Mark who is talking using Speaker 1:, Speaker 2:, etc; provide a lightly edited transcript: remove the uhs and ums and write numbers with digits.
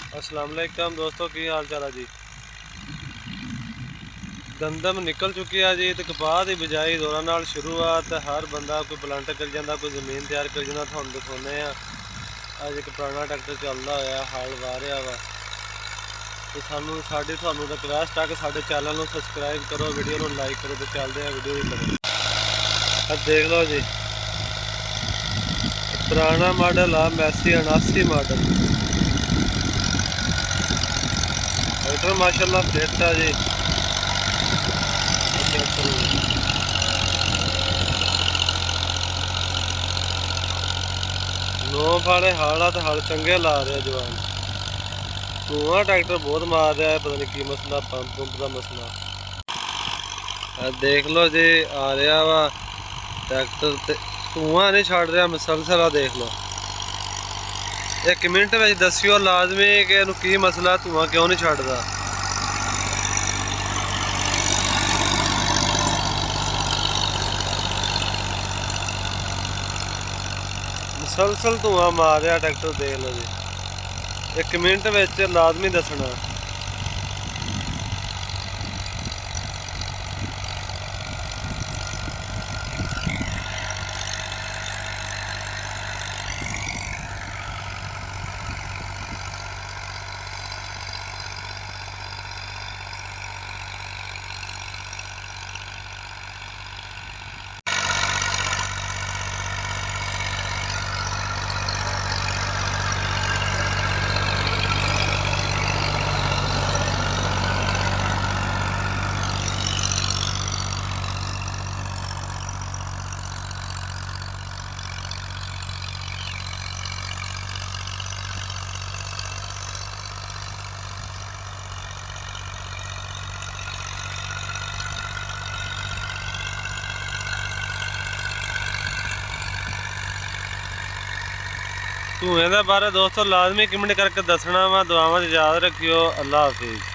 Speaker 1: अस्सलाम वालेकुम दोस्तों, की हाल चाल है जी। दमदम निकल चुकी है जी। तो कपाह की बिजाई दौरान नाल शुरुआत हर बंदा कोई प्लांट कर जाता, कोई जमीन तैयार कर जाता। थानू दिखाने अज एक पुराना ट्रैक्टर चलता होया हल वाह रहा वा। तो सानू साडी थानू रिक्वेस्ट है कि साडे चैनल को सबसक्राइब करो, वीडियो को लाइक करो। तो चलते हैं वीडियो की तरफ। देख लो जी, पुराना मॉडल आ मैसी 79 मॉडल ट्रैक्टर माशाल्लाह फिट है जी। नौ फाड़े हल आ, तो हल चंगे ला रहे जवान। धुआं ट्रैक्टर बहुत मार रहा है, पता नहीं की मसला, पंप पुंप का मसला। देख लो जी, आ रहा वा ट्रैक्टर ते धुआं नहीं छड़ रहा, मसलसल आ देख लो। एक मिनट में दसियो लाजमी कि इनू की मसला, धुआं क्यों नहीं छड़दा। मसलसल धुआं मार रहा ट्रैक्टर, देख लो जी। एक मिनट में लाजमी दसना। धुएं के बारे दोस्तों लाजमी कमेंट करके दसना वा। दुआवां याद रखियो। अल्लाह हाफिज़।